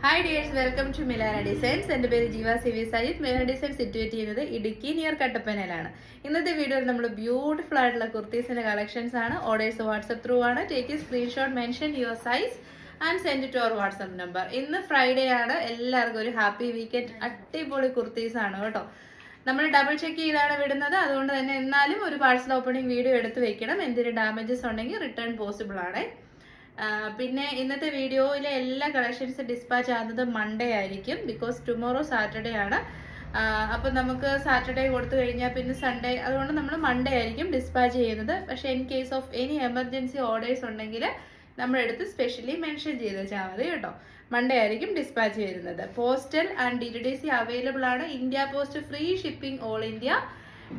Hi dears, welcome to Milana designs. എൻ്റെ പേര് Jeeva CV Sajith. Milana designs situate ചെയ്യുന്നത് ഇടുക്കി നിയർ കട്ടപ്പനയിലാണ്. ഇന്നത്തെ വീഡിയോയിൽ നമ്മൾ ബ്യൂട്ടിഫുൾ ആയിട്ടുള്ള കുർത്തീസിൻ്റെ കളക്ഷൻസ് ആണ്. ഓർഡേഴ്സ് വാട്സപ്പ് ത്രൂ ആണ്. Take screenshot, mention your size and send to our WhatsApp number. ഇന്ന് ഫ്രൈഡേ ആണ്. എല്ലാവർക്കും ഒരു ഹാപ്പി വീക്കെൻഡ്. അടിപൊളി കുർത്തീസ് ആണ് കേട്ടോ. നമ്മൾ ഡബിൾ ചെക്ക് ചെയ്താണ് വിടുന്നത്. അതുകൊണ്ട് തന്നെ എന്നാലും ഒരു പാഴ്സൽ ഓപ്പണിംഗ് വീഡിയോ എടുത്ത് വെക്കണം. എന്തെങ്കിലും ഡാമേജസ് ഉണ്ടെങ്കിൽ റിട്ടേൺ പോസിബിൾ ആണ്. പിന്നെ ഇന്നത്തെ വീഡിയോയിലെ എല്ലാ കളക്ഷൻസ് ഡിസ്പാച്ച് ആകുന്നത് മൺഡേ ആയിരിക്കും. ബിക്കോസ് ടുമോറോ സാറ്റർഡേ ആണ്. അപ്പം നമുക്ക് സാറ്റർഡേ കൊടുത്തു കഴിഞ്ഞാൽ പിന്നെ സൺഡേ, അതുകൊണ്ട് നമ്മൾ മൺഡേ ആയിരിക്കും ഡിസ്പാച്ച് ചെയ്യുന്നത്. പക്ഷേ in case of any emergency orders ഉണ്ടെങ്കിൽ നമ്മളെടുത്ത് സ്പെഷ്യലി മെൻഷൻ ചെയ്ത് വെച്ചാൽ മതി കേട്ടോ. മൺഡേ ആയിരിക്കും ഡിസ്പാച്ച് ചെയ്യുന്നത്. പോസ്റ്റൽ ആൻഡ് DTDC അവൈലബിൾ ആണ്. India post free shipping all India.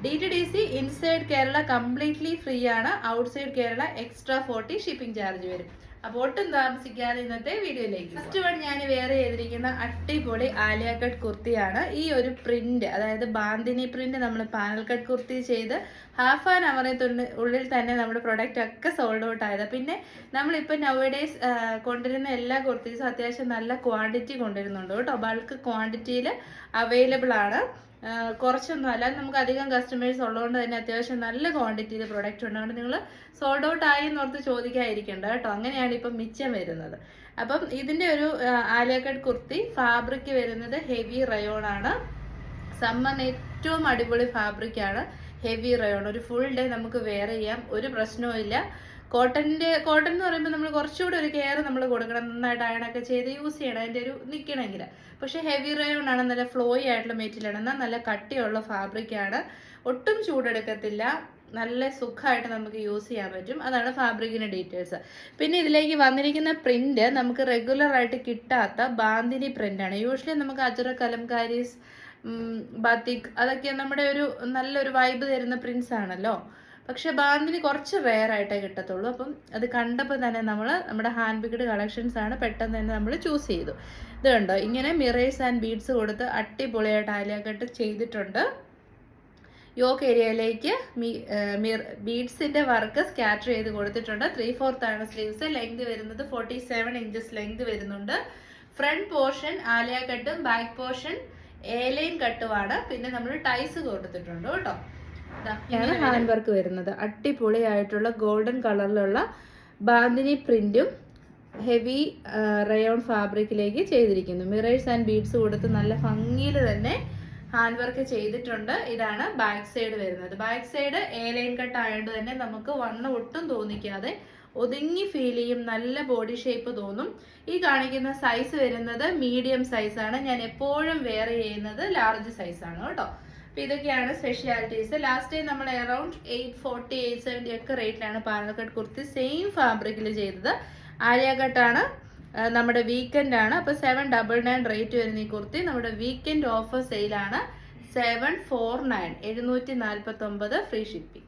DTDC inside Kerala completely free ആണ്. Outside Kerala extra 40 shipping charge വരും. അപ്പോൾ ഒട്ടും താമസിക്കാതെ ഇന്നത്തെ വീഡിയോയിലേക്ക്. ഫസ്റ്റ് വൺ ഞാൻ വേറെ ചെയ്തിരിക്കുന്ന അടിപൊളി ആലിയ കട്ട് കുർത്തിയാണ്. ഈ ഒരു പ്രിന്റ്, അതായത് ബാന്തിനി പ്രിന്റ്, നമ്മൾ പാനൽ കട്ട് കുർത്തി ചെയ്ത് ഹാഫ് ആൻ അവറിന് ഉള്ളിൽ തന്നെ നമ്മുടെ പ്രൊഡക്റ്റ് ഒക്കെ സോൾഡ് ഔട്ട് ആയത്. പിന്നെ നമ്മളിപ്പോൾ നൗഡേയ്സ് കൊണ്ടുവരുന്ന എല്ലാ കുർത്തീസും അത്യാവശ്യം നല്ല ക്വാണ്ടിറ്റി കൊണ്ടുവരുന്നുണ്ട് കേട്ടോ. ബൾക്ക് ക്വാണ്ടിറ്റിയിൽ അവൈലബിൾ ആണ്. കുറച്ചൊന്നും അല്ല, നമുക്ക് അധികം കസ്റ്റമേഴ്സ് ഉള്ളതുകൊണ്ട് തന്നെ അത്യാവശ്യം നല്ല ക്വാണ്ടിറ്റിയിൽ പ്രൊഡക്റ്റ് ഉണ്ട്. അതുകൊണ്ട് നിങ്ങൾ സോൾഡ് ഔട്ട് ആയി എന്നോർത്ത് ചോദിക്കാതിരിക്കണ്ട കേട്ടോ. അങ്ങനെയാണ് ഇപ്പം മിച്ചം വരുന്നത്. അപ്പം ഇതിൻ്റെ ഒരു ആലിയ കട്ട് കുർത്തി ഫാബ്രിക് വരുന്നത് ഹെവി റയോൺ ആണ്. സമ്മറിന് ഏറ്റവും അടിപൊളി ഫാബ്രിക്കാണ് ഹെവി റയോൺ. ഒരു ഫുൾ ഡേ നമുക്ക് വെയർ ചെയ്യാം, ഒരു പ്രശ്നവും ഇല്ല. കോട്ടൺ എന്ന് പറയുമ്പോൾ നമ്മൾ കുറച്ചുകൂടി ഒരു കെയർ നമ്മൾ കൊടുക്കണം. നന്നായിട്ട് അയണൊക്കെ ചെയ്ത് യൂസ് ചെയ്യണം അതിൻ്റെ ഒരു നിൽക്കണമെങ്കിൽ. പക്ഷേ ഹെവി റയോൺ ആണ്, നല്ല ഫ്ലോയി ആയിട്ടുള്ള മെറ്റീരിയലാണ്. എന്നാൽ നല്ല കട്ടിയുള്ള ഫാബ്രിക്കാണ്. ഒട്ടും ചൂടെടുക്കത്തില്ല. നല്ല സുഖമായിട്ട് നമുക്ക് യൂസ് ചെയ്യാൻ പറ്റും. അതാണ് ഫാബ്രിക്കിൻ്റെ ഡീറ്റെയിൽസ്. പിന്നെ ഇതിലേക്ക് വന്നിരിക്കുന്ന പ്രിന്റ് നമുക്ക് റെഗുലർ ആയിട്ട് കിട്ടാത്ത ബാന്തിനി പ്രിന്റാണ്. യൂഷ്വലി നമുക്ക് അജ്രക്, കലംകാരീസ്, ബാത്തിക്, അതൊക്കെ നമ്മുടെ ഒരു നല്ലൊരു വൈബ് തരുന്ന പ്രിന്റ്സ് ആണല്ലോ. പക്ഷെ ബാന്തിനി കുറച്ച് റെയർ ആയിട്ടേ കിട്ടത്തുള്ളൂ. അപ്പം അത് കണ്ടപ്പോൾ തന്നെ നമ്മുടെ ഹാൻഡ് പിക്ഡ് കളക്ഷൻസ് ആണ് പെട്ടെന്ന് തന്നെ നമ്മൾ ചൂസ് ചെയ്തു. ഇത് കണ്ടോ, ഇങ്ങനെ മിറേഴ്സ് ആൻഡ് ബീഡ്സ് കൊടുത്ത് അടിപൊളിയായിട്ട് ആലിയ കട്ട് ചെയ്തിട്ടുണ്ട്. യോക്ക് ഏരിയയിലേക്ക് ബീഡ്സിന്റെ വർക്ക് സ്കാറ്റർ ചെയ്ത് കൊടുത്തിട്ടുണ്ട്. 3/4 ആണ് സ്ലീവ്സ്. ലെങ്ത് വരുന്നത് 47 ഇഞ്ചസ് ലെങ്ത് വരുന്നുണ്ട്. ഫ്രണ്ട് പോർഷൻ ആലിയ കട്ടും ബാക്ക് പോർഷൻ എലൈൻ കട്ടുമാണ്. പിന്നെ നമ്മൾ ടൈസ് കൊടുത്തിട്ടുണ്ട് കേട്ടോ. ഹാൻഡ് വർക്ക് വരുന്നത് അടിപൊളിയായിട്ടുള്ള ഗോൾഡൻ കളറിലുള്ള ബാന്തിനി പ്രിന്റും ഹെവി റയോൺ ഫാബ്രിക്കിലേക്ക് ചെയ്തിരിക്കുന്നു. മിറേഴ്സ് ആൻഡ് ബീഡ്സ് കൊടുത്ത് നല്ല ഭംഗിയിൽ തന്നെ ഹാൻഡ് വർക്ക് ചെയ്തിട്ടുണ്ട്. ഇതാണ് ബാക്ക് സൈഡ് വരുന്നത്. ബാക്ക് സൈഡ് എലൈൻ കട്ട് ആയതുകൊണ്ട് തന്നെ നമുക്ക് വണ്ണം ഒട്ടും തോന്നിക്കാതെ ഒതുങ്ങി ഫീൽ ചെയ്യും. നല്ല ബോഡി ഷേപ്പ് തോന്നും. ഈ കാണിക്കുന്ന സൈസ് വരുന്നത് മീഡിയം സൈസാണ്. ഞാൻ എപ്പോഴും വെയർ ചെയ്യുന്നത് ലാർജ് സൈസാണ് കേട്ടോ. അപ്പം ഇതൊക്കെയാണ് സ്പെഷ്യാലിറ്റീസ്. ലാസ്റ്റ് ടൈം നമ്മൾ അറൌണ്ട് 840, 870 ഒക്കെ റേറ്റിലാണ് പാനൽ കട്ട് കുർത്തി സെയിം ഫാബ്രിക്കിൽ ചെയ്തത്. ആലിയ കട്ടാണ്. നമ്മുടെ വീക്കെൻഡ് ആണ്. അപ്പോൾ 799 റേറ്റ് വരുന്ന ഈ കുർത്തി നമ്മുടെ വീക്കെൻഡ് ഓഫർ സെയിലാണ്. 749, 749 free shipping.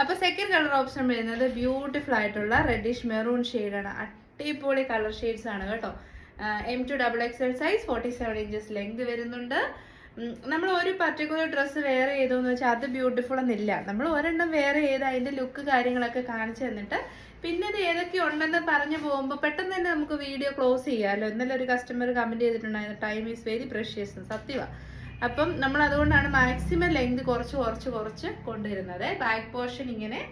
അപ്പോൾ സെക്കൻഡ് കളർ ഓപ്ഷൻ വരുന്നത് ബ്യൂട്ടിഫുൾ ആയിട്ടുള്ള റെഡിഷ് മെറൂൺ ഷെയ്ഡാണ്. അടിപൊളി കളർ ഷെയ്ഡ്സ് ആണ് കേട്ടോ. M2XXL സൈസ്, 47 ഇഞ്ചസ് ലെങ്ത് വരുന്നുണ്ട്. നമ്മൾ ഒരു പർട്ടിക്കുലർ ഡ്രസ്സ് വെയർ ചെയ്തോന്ന് വെച്ചാൽ അത് ബ്യൂട്ടിഫുൾ എന്നില്ല. നമ്മൾ ഒരെണ്ണം വെയർ ചെയ്ത് അതിൻ്റെ ലുക്ക് കാര്യങ്ങളൊക്കെ കാണിച്ചു തന്നിട്ട് പിന്നെ ഇത് ഏതൊക്കെ ഉണ്ടെന്ന് പറഞ്ഞു പോകുമ്പോൾ പെട്ടെന്ന് തന്നെ നമുക്ക് വീഡിയോ ക്ലോസ് ചെയ്യാമല്ലോ. ഇന്നലെ ഒരു കസ്റ്റമർ കമൻറ്റ് ചെയ്തിട്ടുണ്ടായിരുന്നു, ടൈം ഈസ് വെരി പ്രഷ്യസ്. സത്യമാണ്. അപ്പം നമ്മൾ അതുകൊണ്ടാണ് മാക്സിമം ലെങ്ത് കുറച്ച് കൊണ്ടുവരുന്നത്. ബാക്ക് പോർഷൻ ഇങ്ങനെ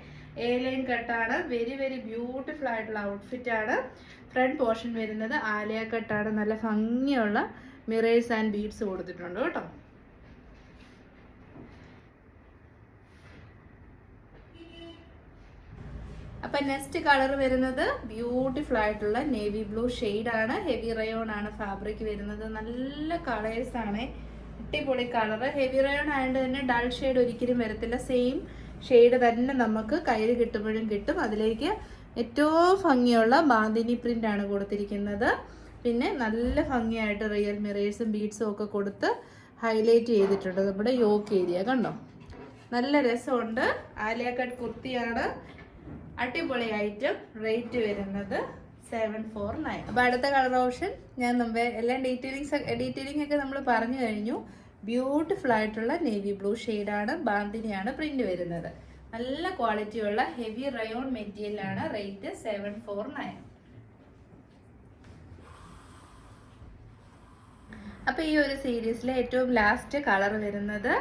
എലൈൻ കട്ടാണ്. വെരി വെരി ബ്യൂട്ടിഫുൾ ആയിട്ടുള്ള ഔട്ട്ഫിറ്റ് ആണ്. ഫ്രണ്ട് പോർഷൻ വരുന്നത് ആലിയ കട്ടാണ്. നല്ല ഭംഗിയുള്ള മിറേഴ്സ് ആൻഡ് ബീഡ്സ് കൊടുത്തിട്ടുണ്ട് കേട്ടോ. അപ്പൊ നെക്സ്റ്റ് കളർ വരുന്നത് ബ്യൂട്ടിഫുൾ ആയിട്ടുള്ള നേവി ബ്ലൂ ആണ്. ഹെവി റയോൺ ആണ് ഫാബ്രിക് വരുന്നത്. നല്ല കളേഴ്സ് ആണ്. അടിപൊളി കളർ. ഹെവി റയോൺ ആയതുകൊണ്ട് തന്നെ ഡൾ ഷെയ്ഡ് ഒരിക്കലും വരത്തില്ല. സെയിം ഷെയ്ഡ് തന്നെ നമുക്ക് കയ്യിൽ കിട്ടുമ്പോഴും കിട്ടും. അതിലേക്ക് ഏറ്റവും ഭംഗിയുള്ള ബാന്തിനി പ്രിന്റ് ആണ് കൊടുത്തിരിക്കുന്നത്. പിന്നെ നല്ല ഭംഗിയായിട്ട് റിയൽ മിറേഴ്സും ബീഡ്സും ഒക്കെ കൊടുത്ത് ഹൈലൈറ്റ് ചെയ്തിട്ടുണ്ട് നമ്മുടെ യോക്ക് ഏരിയ. കണ്ടോ, നല്ല രസമുണ്ട്. ആലിയ കട്ട് കുർത്തിയാണ്. അടിപൊളി ഐറ്റം. റേറ്റ് വരുന്നത് 749. അപ്പോൾ അടുത്ത കളർ ഓപ്ഷൻ ഞാൻ മുമ്പേ എല്ലാം ഡീറ്റെയിലിംഗ് ഒക്കെ നമ്മൾ പറഞ്ഞു കഴിഞ്ഞു. ബ്യൂട്ടിഫുൾ ആയിട്ടുള്ള നേവി ബ്ലൂ ഷെയ്ഡാണ്. ബാന്തിനിയാണ് പ്രിന്റ് വരുന്നത്. നല്ല ക്വാളിറ്റിയുള്ള ഹെവി റയോൺ മെറ്റീരിയലാണ്. റേറ്റ് 749. അപ്പോൾ ഈ ഒരു സീരീസിലെ ഏറ്റവും ലാസ്റ്റ് കളർ വരുന്നത്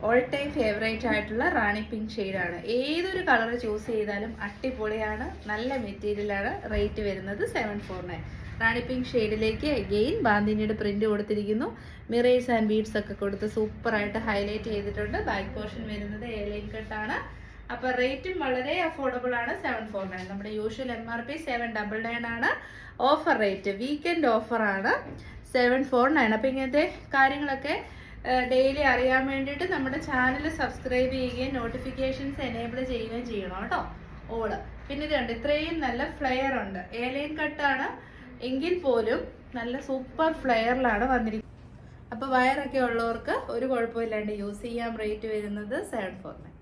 ഓൾ ടൈം ഫേവറേറ്റ് ആയിട്ടുള്ള റാണി പിങ്ക് ഷെയ്ഡാണ്. ഏതൊരു കളർ ചൂസ് ചെയ്താലും അടിപൊളിയാണ്, നല്ല മെറ്റീരിയലാണ്. റേറ്റ് വരുന്നത് 749. റാണി പിങ്ക് ഷെയ്ഡിലേക്ക് അഗെയിൻ ബാന്തിനിയുടെ പ്രിന്റ് കൊടുത്തിരിക്കുന്നു. മിറേഴ്സ് ആൻഡ് ബീഡ്സ് ഒക്കെ കൊടുത്ത് സൂപ്പറായിട്ട് ഹൈലൈറ്റ് ചെയ്തിട്ടുണ്ട്. ബാക്ക് പോർഷൻ വരുന്നത് എയർലൈൻ കട്ടാണ്. അപ്പോൾ റേറ്റും വളരെ അഫോർഡബിൾ ആണ്, 749. നമ്മുടെ യൂഷ്വൽ MRP 799 ആണ്. ഓഫർ റേറ്റ് വീക്കെൻഡ് ഓഫറാണ് 749. അപ്പോൾ ഇങ്ങനത്തെ കാര്യങ്ങളൊക്കെ ഡെയിലി അറിയാൻ വേണ്ടിയിട്ട് നമ്മുടെ ചാനൽ സബ്സ്ക്രൈബ് ചെയ്യുകയും നോട്ടിഫിക്കേഷൻസ് എനേബിൾ ചെയ്യുകയും ചെയ്യണം കേട്ടോ. ഓള് പിന്നെ ഇത് കണ്ട് ഇത്രയും നല്ല ഫ്ലെയർ ഉണ്ട്. എയർലൈൻ കട്ടാണ് എങ്കിൽ പോലും നല്ല സൂപ്പർ ഫ്ലെയറിലാണ് വന്നിരിക്കുന്നത്. അപ്പോൾ വയറൊക്കെ ഉള്ളവർക്ക് ഒരു കുഴപ്പമില്ലാണ്ട് യൂസ് ചെയ്യാം. റേറ്റ് വരുന്നത് 749.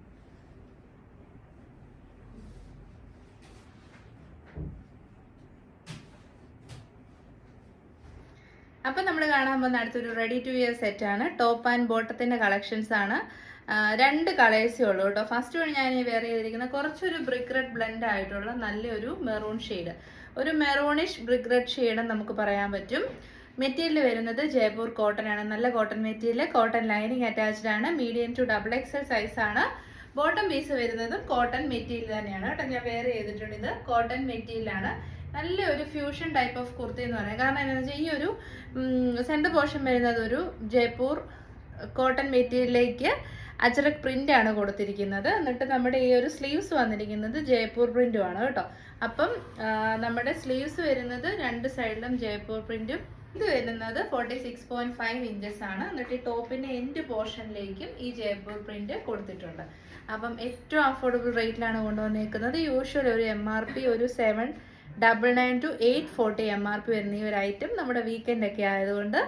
അപ്പം നമ്മൾ കാണാൻ പോകുന്ന അടുത്തൊരു റെഡി ടു വിയർ സെറ്റാണ്. ടോപ്പ് ആൻഡ് ബോട്ടത്തിൻ്റെ കളക്ഷൻസ് ആണ്. 2 കളേഴ്സേ ഉള്ളൂ കേട്ടോ. ഫസ്റ്റ് വൺ ഞാൻ വെയർ ചെയ്തിരിക്കുന്ന കുറച്ചൊരു ബ്രിക്ക് റെഡ് ബ്ലെൻഡ് ആയിട്ടുള്ള നല്ലൊരു മെറൂൺ ഷെയ്ഡ്, ഒരു മെറൂണിഷ് ബ്രിക്ക് റെഡ് ഷെയ്ഡ് നമുക്ക് പറയാൻ പറ്റും. മെറ്റീരിയൽ വരുന്നത് ജയ്പൂർ കോട്ടൺ ആണ്. നല്ല cotton material, cotton lining attached ആണ്. മീഡിയം ടു XXL സൈസ് ആണ്. ബോട്ടം പീസ് വരുന്നതും കോട്ടൺ മെറ്റീരിയൽ തന്നെയാണ് കേട്ടോ. ഞാൻ വെയർ ചെയ്തിട്ടുണ്ട്, ഇത് കോട്ടൺ മെറ്റീരിയലാണ്. നല്ല ഒരു ഫ്യൂഷൻ ടൈപ്പ് ഓഫ് കുർത്തി എന്ന് പറയാം. കാരണം എന്താണെന്ന് വെച്ചാൽ ഈ ഒരു സെൻറ്റർ പോർഷൻ വരുന്നത് ഒരു ജയ്പൂർ കോട്ടൺ മെറ്റീരിയലിലേക്ക് അജ്രക് പ്രിന്റ് ആണ് കൊടുത്തിരിക്കുന്നത്. എന്നിട്ട് നമ്മുടെ ഈ ഒരു സ്ലീവ്സ് വന്നിരിക്കുന്നത് ജയ്പൂർ പ്രിന്റും ആണ് കേട്ടോ. അപ്പം നമ്മുടെ സ്ലീവ്സ് വരുന്നത് 2 സൈഡിലും ജയ്പൂർ പ്രിന്റും. ഇത് വരുന്നത് 46.5 ഇഞ്ചസ് ആണ്. എന്നിട്ട് ഈ ടോപ്പിന്റെ എൻഡ് പോർഷനിലേക്കും ഈ ജയ്പൂർ പ്രിന്റ് കൊടുത്തിട്ടുണ്ട്. അപ്പം ഏറ്റവും അഫോർഡബിൾ റേറ്റിലാണ് കൊണ്ടുവന്നേക്കുന്നത്. യൂഷ്വൽ ഒരു MRP ഒരു 799 to 840 MRP വരുന്ന ഈ ഒരു ഐറ്റം നമ്മുടെ വീക്കെൻഡ് ഒക്കെ ആയതുകൊണ്ട്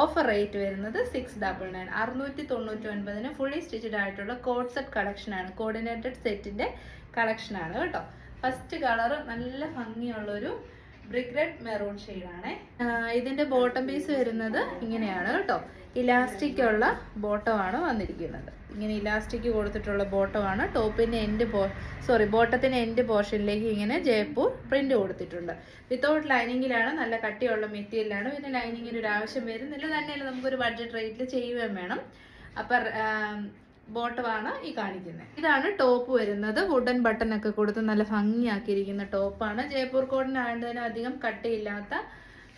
ഓഫർ റേറ്റ് വരുന്നത് 699. 699 ഫുള്ളി സ്റ്റിച്ചഡ് ആയിട്ടുള്ള കോഡ് സെറ്റ് കളക്ഷൻ ആണ്. കോർഡിനേറ്റഡ് സെറ്റിന്റെ കളക്ഷൻ ആണ് കേട്ടോ. ഫസ്റ്റ് കളർ നല്ല ഭംഗിയുള്ളൊരു ബ്രിക്ക് റെഡ് മെറൂൺ ഷെയ്ഡാണ്. ഇതിന്റെ ബോട്ടം പീസ് വരുന്നത് ഇങ്ങനെയാണ് കേട്ടോ. ഇലാസ്റ്റിക് ഉള്ള ബോട്ടമാണ് വന്നിരിക്കുന്നത്. ഇങ്ങനെ ഇലാസ്റ്റിക് കൊടുത്തിട്ടുള്ള ബോട്ടമാണ്. ബോട്ടത്തിന്റെ എൻഡ് പോർഷനിലേക്ക് ഇങ്ങനെ ജയ്പൂർ പ്രിന്റ് കൊടുത്തിട്ടുണ്ട്. വിത്തൗട്ട് ലൈനിങ്ങിലാണ്, നല്ല കട്ടിയുള്ള മെറ്റീരിയലാണ്. പിന്നെ ലൈനിങ്ങിന് ഒരു ആവശ്യം വരുന്നില്ല, തന്നെയല്ല നമുക്കൊരു ബഡ്ജറ്റ് റേറ്റിൽ ചെയ്യുകയും വേണം. അപ്പം ബോട്ടമാണ് ഈ കാണിക്കുന്നത്. ഇതാണ് ടോപ്പ് വരുന്നത്. വുഡൻ ബട്ടൺ ഒക്കെ കൊടുത്ത് നല്ല ഭംഗിയാക്കിയിരിക്കുന്ന ടോപ്പാണ്. ജയ്പൂർ കോട്ടൺ ആയതിന് അധികം കട്ടിയില്ലാത്ത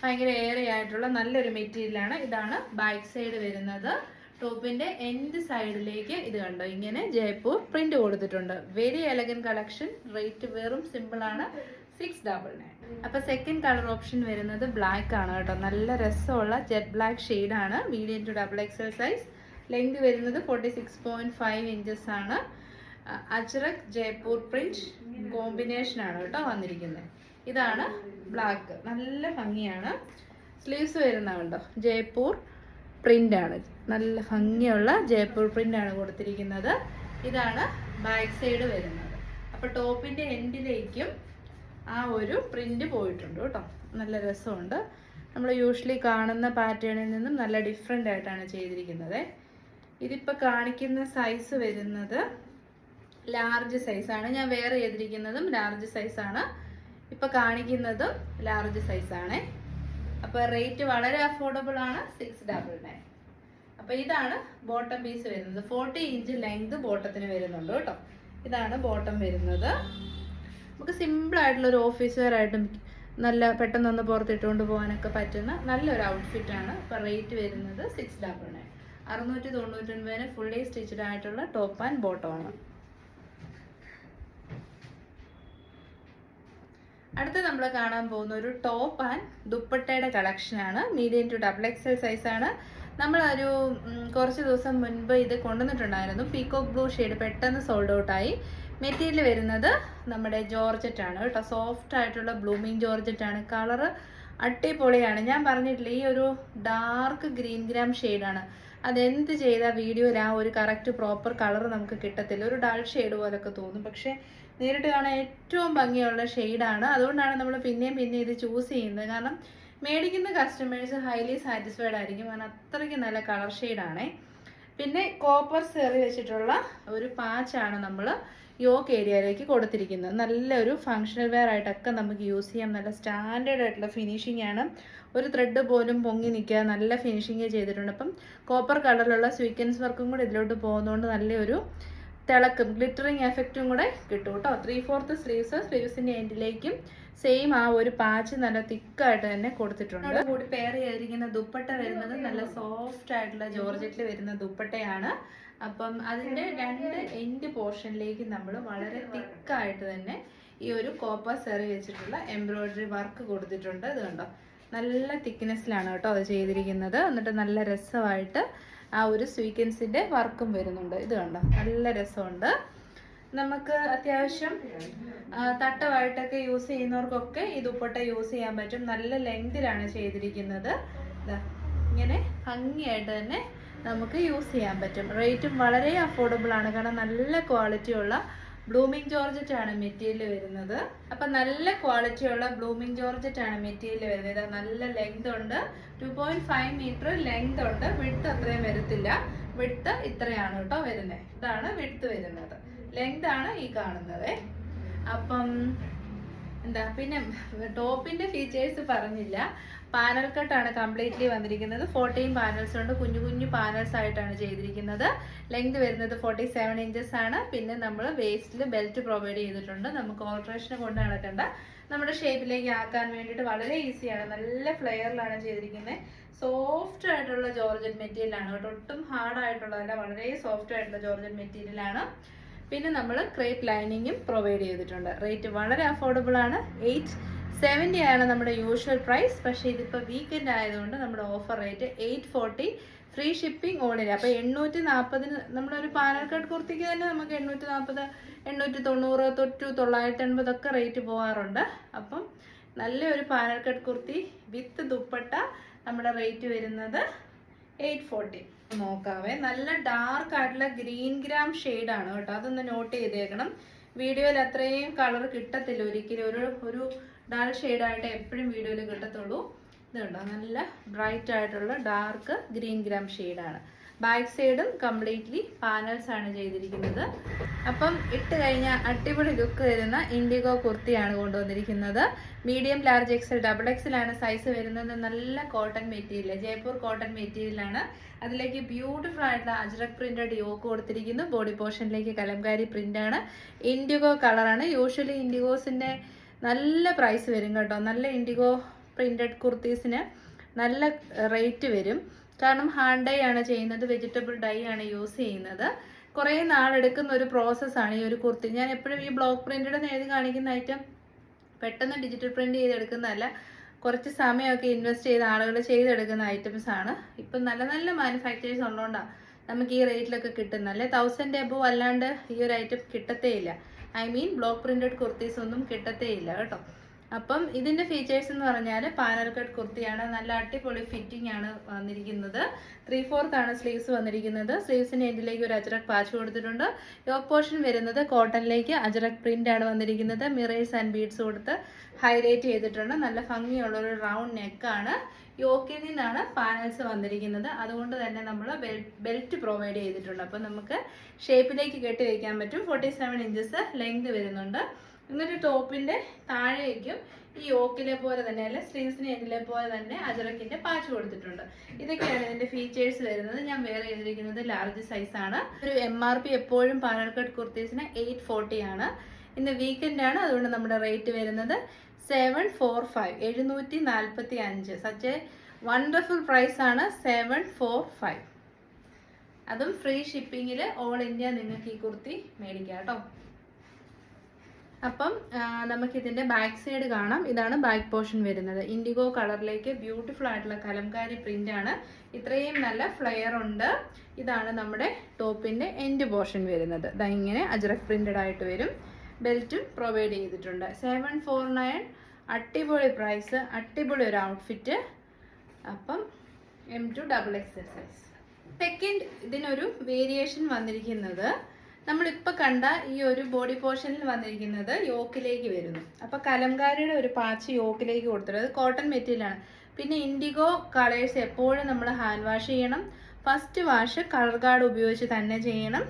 ഭയങ്കര ഏറെ ആയിട്ടുള്ള നല്ലൊരു മെറ്റീരിയലാണ്. ഇതാണ് ബാക്ക് സൈഡ് വരുന്നത്. ടോപ്പിന്റെ എൻഡ് സൈഡിലേക്ക് ഇത് കണ്ടോ ഇങ്ങനെ ജയ്പൂർ പ്രിന്റ് കൊടുത്തിട്ടുണ്ട്. Very elegant collection. റേറ്റ് വെറും സിമ്പിൾ ആണ്, 699. അപ്പൊ സെക്കൻഡ് കളർ ഓപ്ഷൻ വരുന്നത് ബ്ലാക്ക് ആണ് കേട്ടോ. നല്ല രസമുള്ള ജെറ്റ് ബ്ലാക്ക് ഷെയ്ഡ് ആണ്. Medium to XXL size. Length വരുന്നത് 46.5 ഇഞ്ചസ് ആണ്. അജ്രക് ജയ്പൂർ പ്രിന്റ് കോമ്പിനേഷൻ ആണ് കേട്ടോ വന്നിരിക്കുന്നത്. ഇതാണ് ബ്ലാക്ക്, നല്ല ഭംഗിയാണ്. സ്ലീവ്സ് വരുന്നുണ്ടോ ജയ്പൂർ പ്രിന്റ് ആണ്. നല്ല ഭംഗിയുള്ള ജയ്പൂർ പ്രിന്റ് ആണ് കൊടുത്തിരിക്കുന്നത്. ഇതാണ് ബാക്ക് സൈഡ് വരുന്നത്. അപ്പൊ ടോപ്പിന്റെ എൻഡിലേക്കും ആ ഒരു പ്രിന്റ് പോയിട്ടുണ്ട് കേട്ടോ. നല്ല രസമുണ്ട്. നമ്മൾ യൂഷ്വലി കാണുന്ന പാറ്റേണിൽ നിന്നും നല്ല ഡിഫറെൻ്റ് ആയിട്ടാണ് ചെയ്തിരിക്കുന്നത്. ഇതിപ്പോൾ കാണിക്കുന്ന സൈസ് വരുന്നത് ലാർജ് സൈസാണ്. ഞാൻ വെയർ ചെയ്തിരിക്കുന്നതും ലാർജ് സൈസാണ്. ഇപ്പം കാണിക്കുന്നതും ലാർജ് സൈസാണ്. അപ്പോൾ റേറ്റ് വളരെ അഫോർഡബിൾ ആണ്, 699. അപ്പോൾ ഇതാണ് ബോട്ടം പീസ് വരുന്നത്. 40 ഇഞ്ച് ലെങ്ത് ബോട്ടത്തിന് വരുന്നുണ്ട് കേട്ടോ. ഇതാണ് ബോട്ടം വരുന്നത്. നമുക്ക് സിമ്പിളായിട്ടുള്ളൊരു ഓഫീസ് വെയർ ആയിട്ടും നല്ല പെട്ടെന്നൊന്ന് പുറത്തിട്ടുകൊണ്ട് പോകാനൊക്കെ പറ്റുന്ന നല്ലൊരു ഔട്ട്ഫിറ്റാണ്. അപ്പോൾ റേറ്റ് വരുന്നത് 699. 699 ഫുള്ളി സ്റ്റിച്ചഡ് ആയിട്ടുള്ള ടോപ്പ് ആൻഡ് ബോട്ടമാണ്. അടുത്ത് നമ്മൾ കാണാൻ പോകുന്ന ഒരു ടോപ്പ് ആൻഡ് ദുപ്പട്ടയുടെ കളക്ഷനാണ്. മീഡിയം ടു XXL സൈസാണ്. നമ്മളൊരു കുറച്ച് ദിവസം മുൻപ് ഇത് കൊണ്ടുവന്നിട്ടുണ്ടായിരുന്നു. പീകോക്ക് ബ്ലൂ ഷെയ്ഡ് പെട്ടെന്ന് സോൾഡ് ഔട്ടായി. മെറ്റീരിയൽ വരുന്നത് നമ്മുടെ ജോർജറ്റ് ആണ് കേട്ടോ. സോഫ്റ്റ് ആയിട്ടുള്ള ബ്ലൂമിങ് ജോർജറ്റ് ആണ്. കളറ് അടിപൊളിയാണ്. ഞാൻ പറഞ്ഞിട്ടില്ല, ഈ ഒരു ഡാർക്ക് ഗ്രീൻ ഗ്രാം ഷെയ്ഡാണ്. അതെന്ത് ചെയ്താൽ വീഡിയോയിൽ ആ ഒരു കറക്റ്റ് പ്രോപ്പർ കളർ നമുക്ക് കിട്ടത്തില്ല. ഒരു ഡൾ ഷെയ്ഡ് പോലൊക്കെ തോന്നും, പക്ഷേ നേരിട്ട് കാണാൻ ഏറ്റവും ഭംഗിയുള്ള ഷെയ്ഡാണ്. അതുകൊണ്ടാണ് നമ്മൾ പിന്നെയും ഇത് ചൂസ് ചെയ്യുന്നത്. കാരണം മേടിക്കുന്ന കസ്റ്റമേഴ്സ് ഹൈലി സാറ്റിസ്ഫൈഡ് ആയിരിക്കും. കാരണം അത്രയ്ക്ക് നല്ല കളർ ഷെയ്ഡാണേ. പിന്നെ കോപ്പർ സെറി വെച്ചിട്ടുള്ള ഒരു പാച്ചാണ് നമ്മൾ യോക്ക് ഏരിയയിലേക്ക് കൊടുത്തിരിക്കുന്നത്. നല്ലൊരു ഫങ്ഷണൽ വെയർ ആയിട്ടൊക്കെ നമുക്ക് യൂസ് ചെയ്യാം. നല്ല സ്റ്റാൻഡേർഡ് ആയിട്ടുള്ള ഫിനിഷിംഗ് ആണ്. ഒരു ത്രെഡ് പോലും പൊങ്ങി നിൽക്കുക, നല്ല ഫിനിഷിങ് ചെയ്തിട്ടുണ്ട്. അപ്പം കോപ്പർ കളറിലുള്ള സ്വീക്വൻസ് വർക്കും കൂടെ ഇതിലോട്ട് പോകുന്നതുകൊണ്ട് നല്ലൊരു തിളക്കും ഗ്ലിറ്ററിങ് എഫക്റ്റും കൂടെ കിട്ടും കേട്ടോ. 3/4 സ്ലീവ്സ്, സ്ലീവ്സിൻ്റെ എൻഡിലേക്കും സെയിം ആ ഒരു പാച്ച് നല്ല തിക്കായിട്ട് തന്നെ കൊടുത്തിട്ടുണ്ട്. കൂടി പെയർ ചെയ്തിരിക്കുന്ന ദുപ്പട്ട വരുന്നത് നല്ല സോഫ്റ്റ് ആയിട്ടുള്ള ജോർജറ്റിൽ വരുന്ന ദുപ്പട്ടയാണ്. അപ്പം അതിൻ്റെ 2 എൻഡ് പോർഷനിലേക്ക് നമ്മൾ വളരെ തിക്കായിട്ട് തന്നെ ഈ ഒരു കോപ്പർ സെറി വെച്ചിട്ടുള്ള എംബ്രോയിഡറി വർക്ക് കൊടുത്തിട്ടുണ്ട്. ഇത് കണ്ടോ, നല്ല തിക്നെസ്സിലാണ് കേട്ടോ അത് ചെയ്തിരിക്കുന്നത്. എന്നിട്ട് നല്ല രസമായിട്ട് ആ ഒരു സ്വീക്വൻസിൻ്റെ വർക്കും വരുന്നുണ്ട്. ഇത് കണ്ടോ, നല്ല രസമുണ്ട്. നമുക്ക് അത്യാവശ്യം തട്ടമായിട്ടൊക്കെ യൂസ് ചെയ്യുന്നവർക്കൊക്കെ ഈ ദുപ്പട്ട യൂസ് ചെയ്യാൻ പറ്റും. നല്ല ലെങ്തിലാണ് ചെയ്തിരിക്കുന്നത്. ഇങ്ങനെ ഭംഗിയായിട്ട് തന്നെ നമുക്ക് യൂസ് ചെയ്യാൻ പറ്റും. റേറ്റും വളരെ അഫോർഡബിൾ ആണ്. കാരണം നല്ല ക്വാളിറ്റിയുള്ള ബ്ലൂമിങ് ജോർജറ്റ് ആണ് മെറ്റീരിയൽ വരുന്നത്. അപ്പം നല്ല ക്വാളിറ്റിയുള്ള ബ്ലൂമിങ് ജോർജറ്റ് ആണ് മെറ്റീരിയൽ വരുന്നത്. നല്ല ലെങ്ത് ഉണ്ട്, 2.5 മീറ്റർ ലെങ്ത് ഉണ്ട്. വിഡ്ത്ത് അത്രയും വരത്തില്ല, വിഡ്ത്ത് ഇത്രയാണ് കേട്ടോ വരുന്നത്. ഇതാണ് വിഡ്ത്ത് വരുന്നത്, ലെങ്ത് ആണ് ഈ കാണുന്നത്. അപ്പം എന്താ പിന്നെ ടോപ്പിന്റെ ഫീച്ചേഴ്സ് പറഞ്ഞില്ല. പാനൽ കട്ടാണ് കംപ്ലീറ്റ്ലി വന്നിരിക്കുന്നത്. 14 പാനൽസ് ഉണ്ട്, കുഞ്ഞു കുഞ്ഞു പാനൽസ് ആയിട്ടാണ് ചെയ്തിരിക്കുന്നത്. ലെങ്ത് വരുന്നത് 47 ഇഞ്ചസ് ആണ്. പിന്നെ നമ്മൾ വേസ്റ്റിൽ ബെൽറ്റ് പ്രൊവൈഡ് ചെയ്തിട്ടുണ്ട്. നമുക്ക് ഓൾട്രേഷന് കൊണ്ട് നടക്കേണ്ട, നമ്മുടെ ഷേപ്പിലേക്ക് ആക്കാൻ വേണ്ടിയിട്ട് വളരെ ഈസിയാണ്. നല്ല ഫ്ലെയറിലാണ് ചെയ്തിരിക്കുന്നത്. സോഫ്റ്റ് ആയിട്ടുള്ള ജോർജറ്റ് മെറ്റീരിയലാണ് കേട്ടോ, ഒട്ടും ഹാർഡ് ആയിട്ടുള്ളതല്ല, വളരെ സോഫ്റ്റ് ആയിട്ടുള്ള ജോർജറ്റ് മെറ്റീരിയലാണ്. പിന്നെ നമ്മൾ ക്രേപ്പ് ലൈനിങ്ങും പ്രൊവൈഡ് ചെയ്തിട്ടുണ്ട്. റേറ്റ് വളരെ അഫോർഡബിൾ ആണ്. 870 ആണ് നമ്മുടെ യൂഷ്വൽ പ്രൈസ്. പക്ഷേ ഇതിപ്പോൾ വീക്കെൻഡ് ആയതുകൊണ്ട് നമ്മുടെ offer rate 840, free shipping all India. അപ്പോൾ 840 നമ്മളൊരു പാനൽ കട്ട് കുർത്തിക്ക് തന്നെ നമുക്ക് 840, 890 തൊട്ട് 980 ഒക്കെ റേറ്റ് പോകാറുണ്ട്. അപ്പം നല്ലൊരു പാനൽ കട്ട് കുർത്തി വിത്ത് ദുപ്പട്ട നമ്മുടെ റേറ്റ് വരുന്നത് 840. നോക്കാവേ, നല്ല ഡാർക്ക് ആയിട്ടുള്ള ഗ്രീൻ ഗ്രാം ഷെയ്ഡാണ് കേട്ടോ, അതൊന്ന് നോട്ട് ചെയ്തേക്കണം. വീഡിയോയിൽ അത്രയും കളർ കിട്ടത്തില്ല ഒരിക്കലും. ഒരു ഡാർക്ക് ഷെയ്ഡായിട്ട് എപ്പോഴും വീഡിയോയിൽ കിട്ടത്തുള്ളൂ. ഇത് കണ്ടോ, നല്ല ബ്രൈറ്റ് ആയിട്ടുള്ള ഡാർക്ക് ഗ്രീൻ ഗ്രാം ഷെയ്ഡാണ്. ബാക്ക് സൈഡും കംപ്ലീറ്റ്ലി പാനൽസ് ആണ് ചെയ്തിരിക്കുന്നത്. അപ്പം ഇട്ട് കഴിഞ്ഞാൽ അടിപൊളി ലുക്ക് വരുന്ന ഇൻഡിഗോ കുർത്തിയാണ് കൊണ്ടുവന്നിരിക്കുന്നത്. Medium, large, XL, double XL ആണ് സൈസ് വരുന്നത്. നല്ല കോട്ടൺ മെറ്റീരിയൽ, ജയ്പൂർ കോട്ടൺ മെറ്റീരിയലാണ്. അതിലേക്ക് ബ്യൂട്ടിഫുൾ ആയിട്ടുള്ള അജ്രക് പ്രിന്റഡ് യോക്ക് കൊടുത്തിരിക്കുന്നു. ബോഡി പോർഷനിലേക്ക് കലംകാരി പ്രിന്റാണ്. ഇൻഡിഗോ കളറാണ്. യൂഷ്വലി ഇൻഡിഗോസിൻ്റെ നല്ല പ്രൈസ് വരും കേട്ടോ. നല്ല ഇൻഡിഗോ പ്രിന്റഡ് കുർത്തീസിന് നല്ല റേറ്റ് വരും. കാരണം ഹാൻഡ് ഡൈ ആണ് ചെയ്യുന്നത്, വെജിറ്റബിൾ ഡൈ ആണ് യൂസ് ചെയ്യുന്നത്. കുറേ നാളെടുക്കുന്ന ഒരു പ്രോസസ്സാണ് ഈ ഒരു കുർത്തി. ഞാൻ എപ്പോഴും ഈ ബ്ലോക്ക് പ്രിന്റഡ് എഴുതി കാണിക്കുന്ന ഐറ്റം പെട്ടെന്ന് ഡിജിറ്റൽ പ്രിന്റ് ചെയ്തെടുക്കുന്നതല്ല, കുറച്ച് സമയമൊക്കെ ഇൻവെസ്റ്റ് ചെയ്ത ആളുകൾ ചെയ്തെടുക്കുന്ന ഐറ്റംസ് ആണ്. ഇപ്പം നല്ല നല്ല മാനുഫാക്ചേഴ്സ് ഉള്ളതുകൊണ്ടാണ് നമുക്ക് ഈ റേറ്റിലൊക്കെ കിട്ടുന്നല്ലേ. 1000 എബോവ് അല്ലാണ്ട് ഈ ഒരു ഐറ്റം കിട്ടത്തേ ഇല്ല. I mean block printed kurtis ഒന്നും കിട്ടത്തേ ഇല്ല കേട്ടോ. അപ്പം ഇതിൻ്റെ ഫീച്ചേഴ്സ് എന്ന് പറഞ്ഞാൽ പാനൽ കട്ട് കുർത്തിയാണ്. നല്ല അടിപൊളി ഫിറ്റിംഗ് ആണ് വന്നിരിക്കുന്നത്. 3/4 ആണ് സ്ലീവ്സ് വന്നിരിക്കുന്നത്. സ്ലീവ്സിൻ്റെ എൻഡിലേക്ക് ഒരു അജ്രക് പാച്ച് കൊടുത്തിട്ടുണ്ട്. യോക്ക് പോർഷൻ വരുന്നത് കോട്ടണിലേക്ക് അജ്രക് പ്രിന്റ് ആണ് വന്നിരിക്കുന്നത്. മിറേഴ്സ് ആൻഡ് ബീഡ്സ് കൊടുത്ത് ഹൈലൈറ്റ് ചെയ്തിട്ടുണ്ട്. നല്ല ഭംഗിയുള്ളൊരു റൗണ്ട് നെക്കാണ്. യോക്കിൽ നിന്നാണ് പാനൽസ് വന്നിരിക്കുന്നത്. അതുകൊണ്ട് തന്നെ നമ്മൾ ബെൽറ്റ് പ്രൊവൈഡ് ചെയ്തിട്ടുണ്ട്. അപ്പം നമുക്ക് ഷേപ്പിലേക്ക് കെട്ടി വയ്ക്കാൻ പറ്റും. 47 ഇഞ്ചസ് ലെങ്ത് വരുന്നുണ്ട്. എന്നിട്ട് ടോപ്പിൻ്റെ താഴേക്കും ഈ യോക്കിലെ പോലെ തന്നെ അല്ല സ്ലീവ്സിന് എൻഡിലെ പോലെ തന്നെ അജറക്കിൻ്റെ പാച്ച് കൊടുത്തിട്ടുണ്ട്. ഇതൊക്കെയാണ് ഇതിൻ്റെ ഫീച്ചേഴ്സ് വരുന്നത്. ഞാൻ വേറെ ചെയ്തിരിക്കുന്നത് ലാർജ് സൈസാണ്. ഒരു MRP എപ്പോഴും പാനൽ കട്ട് കുർത്തീസിന് 840 ആണ്. ഇന്ന് വീക്കെൻഡ് ആണ്, അതുകൊണ്ട് നമ്മുടെ റേറ്റ് വരുന്നത് 745, 745. സച്ച് എ വണ്ടർഫുൾ പ്രൈസ് ആണ് 745. അതും ഫ്രീ ഷിപ്പിങ്ങിൽ ഓൾ ഇന്ത്യ നിങ്ങൾക്ക് ഈ കുർത്തി മേടിക്കാം കേട്ടോ. അപ്പം നമുക്കിതിൻ്റെ ബാക്ക് സൈഡ് കാണാം. ഇതാണ് ബാക്ക് പോർഷൻ വരുന്നത്. ഇൻഡിഗോ കളറിലേക്ക് ബ്യൂട്ടിഫുൾ ആയിട്ടുള്ള കലംകാരി പ്രിൻ്റാണ്. ഇത്രയും നല്ല ഫ്ലെയർ ഉണ്ട്. ഇതാണ് നമ്മുടെ ടോപ്പിൻ്റെ എൻഡ് പോർഷൻ വരുന്നത്. ഇതാ ഇങ്ങനെ അജ്രക് പ്രിൻ്റഡ് ആയിട്ട് വരും. ബെൽറ്റും പ്രൊവൈഡ് ചെയ്തിട്ടുണ്ട്. 749, അടിപൊളി പ്രൈസ്, അടിപൊളി ഒരു ഔട്ട്ഫിറ്റ്. അപ്പം M2 XXL സൈസ്. സെക്കൻഡ് ഇതിനൊരു വേരിയേഷൻ വന്നിരിക്കുന്നത് നമ്മളിപ്പോൾ കണ്ട ഈ ഒരു ബോഡി പോർഷനിൽ വന്നിരിക്കുന്നത് യോക്കിലേക്ക് വരുന്നു. അപ്പോൾ കലംകാരിയുടെ ഒരു പാച്ച് യോക്കിലേക്ക് കൊടുത്തിട്ട് അത് കോട്ടൺ മെറ്റീരിയലാണ്. പിന്നെ ഇൻഡിഗോ കളേഴ്സ് എപ്പോഴും നമ്മൾ ഹാൻഡ് വാഷ് ചെയ്യണം. ഫസ്റ്റ് വാഷ് കളർ ഗാർഡ് ഉപയോഗിച്ച് തന്നെ ചെയ്യണം.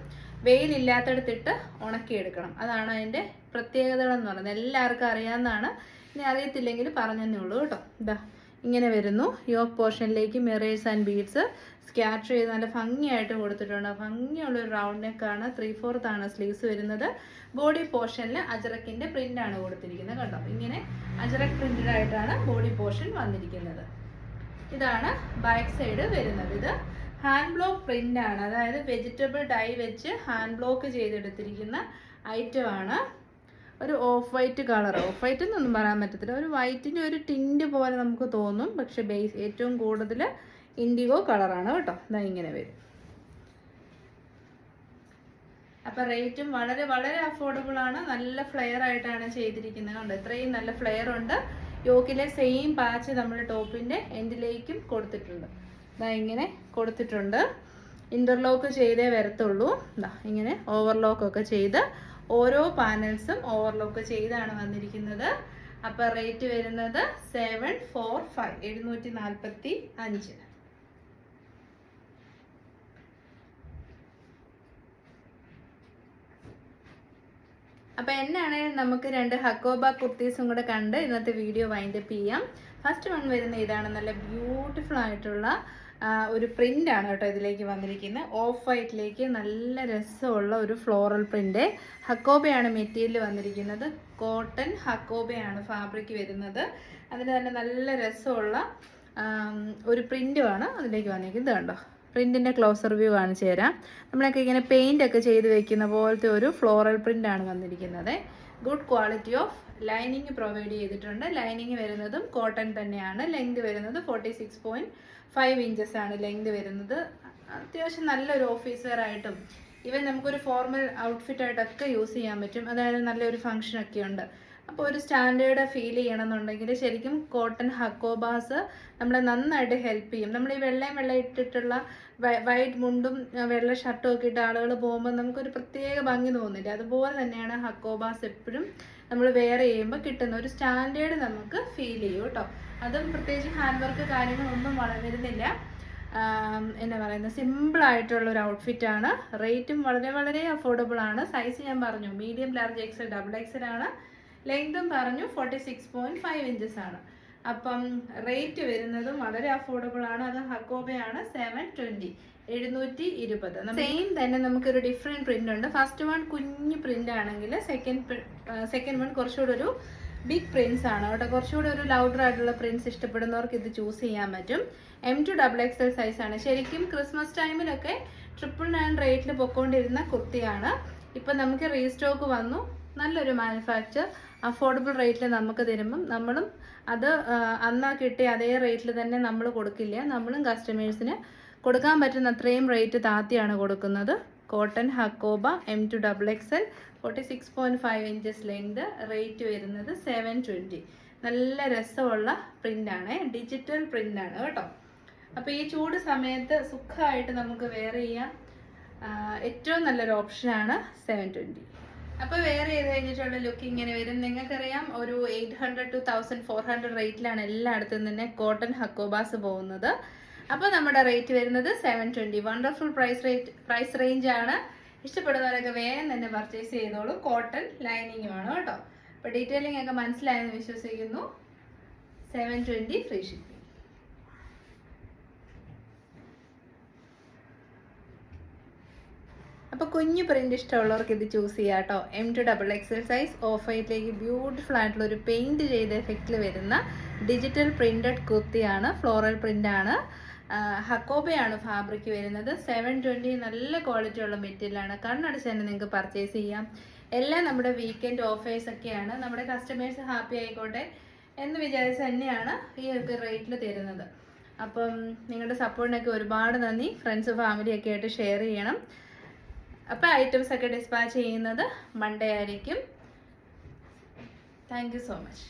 വെയിലില്ലാത്തടത്തിട്ട് ഉണക്കിയെടുക്കണം. അതാണ് അതിൻ്റെ പ്രത്യേകതകളെന്ന് പറയുന്നത്. എല്ലാവർക്കും അറിയാവുന്നതാണ്, ഇനി അറിയത്തില്ലെങ്കിൽ പറഞ്ഞതേ ഉള്ളൂ കേട്ടോ. ഇതാ ഇങ്ങനെ വരുന്നു. യോക്ക് പോർഷനിലേക്ക് മിറേഴ്സ് ആൻഡ് ബീഡ്സ് സ്കാറ്റർ ചെയ്ത് നല്ല ഭംഗിയായിട്ട് കൊടുത്തിട്ടുണ്ട്. ഭംഗിയുള്ളൊരു റൗണ്ട് നെക്കാണ്. 3/4 ആണ് സ്ലീവ്സ് വരുന്നത്. ബോഡി പോർഷനിൽ അജറക്കിൻ്റെ പ്രിൻ്റാണ് കൊടുത്തിരിക്കുന്നത് കേട്ടോ. ഇങ്ങനെ അജറക് പ്രിൻ്റഡ് ആയിട്ടാണ് ബോഡി പോർഷൻ വന്നിരിക്കുന്നത്. ഇതാണ് ബാക്ക് സൈഡ് വരുന്നത്. ഇത് ഹാൻഡ് ബ്ലോക്ക് പ്രിൻ്റാണ്, അതായത് വെജിറ്റബിൾ ഡൈ വെച്ച് ഹാൻഡ് ബ്ലോക്ക് ചെയ്തെടുത്തിരിക്കുന്ന ഐറ്റമാണ്. ഒരു of white colour, of white എന്നൊന്നും പറയാൻ പറ്റത്തില്ല, ഒരു വൈറ്റിൻ്റെ ഒരു ടിൻറ്റ് പോലെ നമുക്ക് തോന്നും. പക്ഷെ ബേസ് ഏറ്റവും കൂടുതൽ ഇൻഡിഗോ കളറാണ് കേട്ടോ. ഇതാ ഇങ്ങനെ വരും. അപ്പം റേറ്റും വളരെ വളരെ അഫോർഡബിൾ ആണ്. നല്ല ഫ്ലെയർ ആയിട്ടാണ് ചെയ്തിരിക്കുന്നത്. കണ്ടോ, ഇത്രയും നല്ല ഫ്ലെയർ ഉണ്ട്. യോക്കിലെ സെയിം പാച്ച് നമ്മൾ ടോപ്പിൻ്റെ എൻഡിലേക്കും കൊടുത്തിട്ടുണ്ട്. ഇതാ ഇങ്ങനെ കൊടുത്തിട്ടുണ്ട്. ഇൻ്റർലോക്ക് ചെയ്തേ വരത്തുള്ളൂ. ഇതാ ഇങ്ങനെ ഓവർലോക്കൊക്കെ ചെയ്ത് ഓരോ പാനൽസും ഓവർലോക്ക് ചെയ്താണ് വന്നിരിക്കുന്നത്. അപ്പോൾ റേറ്റ് വരുന്നത് 745 745. അപ്പോൾ എന്നാണെങ്കിലും നമുക്ക് 2 ഹക്കോബ കുർത്തീസും കൂടെ കണ്ട് ഇന്നത്തെ വീഡിയോ വൈൻഡപ്പ് ചെയ്യാം. ഫസ്റ്റ് വൺ വരുന്ന ഇതാണ്. നല്ല ബ്യൂട്ടിഫുൾ ആയിട്ടുള്ള ഒരു പ്രിൻ്റാണ് കേട്ടോ ഇതിലേക്ക് വന്നിരിക്കുന്നത്. ഓഫ് വൈറ്റിലേക്ക് നല്ല രസമുള്ള ഒരു ഫ്ലോറൽ പ്രിൻ്റ്. ഹക്കോബയാണ് മെറ്റീരിയൽ വന്നിരിക്കുന്നത്. കോട്ടൺ ഹക്കോബയാണ് ഫാബ്രിക് വരുന്നത്. അതിന് തന്നെ നല്ല രസമുള്ള ഒരു പ്രിൻ്റുമാണ് അതിലേക്ക് വന്നിരിക്കുന്നത്. കണ്ടോ, പ്രിൻറ്റിൻ്റെ ക്ലോസർ വ്യൂ കാണിച്ചു തരാം. നമ്മളൊക്കെ ഇങ്ങനെ പെയിൻ്റ് ഒക്കെ ചെയ്ത് വെക്കുന്ന പോലത്തെ ഒരു ഫ്ലോറൽ പ്രിൻ്റാണ് വന്നിരിക്കുന്നത്. Good quality of lining provide ചെയ്തിട്ടുണ്ട്. ലൈനിങ് വരുന്നതും കോട്ടൺ തന്നെയാണ്. ലെങ്ത് വരുന്നത് 46.5 ഇഞ്ചസ് ആണ് ലെങ്ത് വരുന്നത്. അത്യാവശ്യം നല്ലൊരു ഓഫീസ് വെയർ ആയിട്ടും ഈവൻ നമുക്കൊരു ഫോർമൽ ഔട്ട്ഫിറ്റ് ആയിട്ടൊക്കെ യൂസ് ചെയ്യാൻ പറ്റും. അതായത് നല്ലൊരു ഫംഗ്ഷനൊക്കെ ഉണ്ട്. അപ്പോൾ ഒരു സ്റ്റാൻഡേർഡ് ഫീൽ ചെയ്യണമെന്നുണ്ടെങ്കിൽ ശരിക്കും കോട്ടൺ ഹക്കോബാസ് നമ്മളെ നന്നായിട്ട് ഹെൽപ്പ് ചെയ്യും. നമ്മൾ ഈ വെള്ള ഇട്ടിട്ടുള്ള വൈറ്റ് മുണ്ടും വെള്ള ഷർട്ടും ഒക്കെ ഇട്ട ആളുകൾ പോകുമ്പോൾ നമുക്കൊരു പ്രത്യേക ഭംഗി തോന്നില്ല. അതുപോലെ തന്നെയാണ് ഹക്കോബാസ് എപ്പോഴും നമ്മൾ വെയർ ചെയ്യുമ്പോൾ കിട്ടുന്ന ഒരു സ്റ്റാൻഡേർഡ് നമുക്ക് ഫീൽ ചെയ്യും കേട്ടോ. അതും പ്രത്യേകിച്ച് ഹാൻഡ് വർക്ക് കാര്യങ്ങളൊന്നും വരുന്നില്ല. എന്നാ പറയുന്നത്, സിമ്പിളായിട്ടുള്ള ഒരു ഔട്ട്ഫിറ്റാണ്. റേറ്റും വളരെ വളരെ അഫോർഡബിൾ ആണ്. സൈസ് ഞാൻ പറഞ്ഞു medium, large, XL, double XL ആണ്. ലെങ്തും പറഞ്ഞു 46.5 ഇഞ്ചസ് ആണ്. അപ്പം റേറ്റ് വരുന്നതും വളരെ അഫോർഡബിൾ ആണ്. അത് ഹക്കോബയാണ്. 720 720. സെയിം തന്നെ നമുക്കൊരു ഡിഫറെൻറ്റ് പ്രിൻ്റ് ഉണ്ട്. ഫസ്റ്റ് വൺ കുഞ്ഞു പ്രിൻ്റ് ആണെങ്കിൽ സെക്കൻഡ് വൺ കുറച്ചുകൂടെ ഒരു ബിഗ് പ്രിൻസ് ആണ് കേട്ടോ. കുറച്ചുകൂടി ഒരു ലൗഡർ ആയിട്ടുള്ള പ്രിൻസ് ഇഷ്ടപ്പെടുന്നവർക്ക് ഇത് ചൂസ് ചെയ്യാൻ പറ്റും. M2 XXL സൈസാണ്. ശരിക്കും ക്രിസ്മസ് ടൈമിലൊക്കെ 999 റേറ്റിൽ പൊക്കോണ്ടിരുന്ന കുർത്തിയാണ്. ഇപ്പം നമുക്ക് റീസ്റ്റോക്ക് വന്നു. നല്ലൊരു മാനുഫാക്ചർ അഫോർഡബിൾ റേറ്റിൽ നമുക്ക് തരുമ്പം നമ്മളും അത് അന്നാ കിട്ടിയ അതേ റേറ്റിൽ തന്നെ നമ്മൾ കൊടുക്കില്ല. നമ്മളും കസ്റ്റമേഴ്സിന് കൊടുക്കാൻ പറ്റുന്ന അത്രയും റേറ്റ് താത്തിയാണ് കൊടുക്കുന്നത്. Cotton hakoba M2 XXL 46.5 inches length. Rate വരുന്നത് 720. നല്ല രസമുള്ള പ്രിൻ്റാണ്. ഡിജിറ്റൽ പ്രിൻ്റാണ് കേട്ടോ. അപ്പോൾ ഈ ചൂട് സമയത്ത് സുഖമായിട്ട് നമുക്ക് വെയർ ചെയ്യാം. ഏറ്റവും നല്ലൊരു ഓപ്ഷനാണ് 720. അപ്പോൾ വെയർ ചെയ്ത് കഴിഞ്ഞിട്ടുള്ള ലുക്ക് ഇങ്ങനെ വരും. നിങ്ങൾക്കറിയാം ഒരു 800 to 1400 റേറ്റിലാണ് എല്ലായിടത്തും തന്നെ കോട്ടൺ ഹക്കോബാസ് പോകുന്നത്. അപ്പോൾ നമ്മുടെ റേറ്റ് വരുന്നത് 720. വണ്ടർഫുൾ പ്രൈസ് റേഞ്ച് ആണ്. ഇഷ്ടപ്പെടുന്നവരൊക്കെ വേഗം തന്നെ പർച്ചേസ് ചെയ്തോളൂ. കോട്ടൺ ലൈനിങ്ങുമാണ് കേട്ടോ. അപ്പോൾ ഡീറ്റെയിലിംഗ് ഒക്കെ മനസ്സിലായെന്ന് വിശ്വസിക്കുന്നു. 720 ഫ്രീ ഷിപ്പിംഗ്. അപ്പോൾ കുഞ്ഞു പ്രിൻ്റ് ഇഷ്ടമുള്ളവർക്ക് ഇത് ചൂസ് ചെയ്യാം കേട്ടോ. M2 XXL സൈസ് ഓഫ് വൈറ്റിലേക്ക് ബ്യൂട്ടിഫുൾ ആയിട്ടുള്ള ഒരു പെയിൻറ്റ് ചെയ്ത എഫക്റ്റിൽ വരുന്ന ഡിജിറ്റൽ പ്രിൻറ്റഡ് കുർത്തിയാണ്. ഫ്ലോറൽ പ്രിൻ്റാണ്. ഹക്കോബയാണ് ഫാബ്രിക് വരുന്നത്. 720. നല്ല ക്വാളിറ്റി ഉള്ള മെറ്റീരിയലാണ്. കണ്ണടച്ച് തന്നെ നിങ്ങൾക്ക് പർച്ചേസ് ചെയ്യാം. എല്ലാം നമ്മുടെ വീക്കെൻഡ് ഓഫേഴ്സൊക്കെയാണ്. നമ്മുടെ കസ്റ്റമേഴ്സ് ഹാപ്പി ആയിക്കോട്ടെ എന്ന് വിചാരിച്ച് തന്നെയാണ് ഈ ഒരു റേറ്റിൽ തരുന്നത്. അപ്പം നിങ്ങളുടെ സപ്പോർട്ടിനൊക്കെ ഒരുപാട് നന്ദി. ഫ്രണ്ട്സ് ഫാമിലിയൊക്കെ ആയിട്ട് ഷെയർ ചെയ്യണം. അപ്പോൾ ഐറ്റംസ് ഒക്കെ ഡിസ്പാച്ച് ചെയ്യുന്നത് മൺഡേ ആയിരിക്കും. Thank you so much.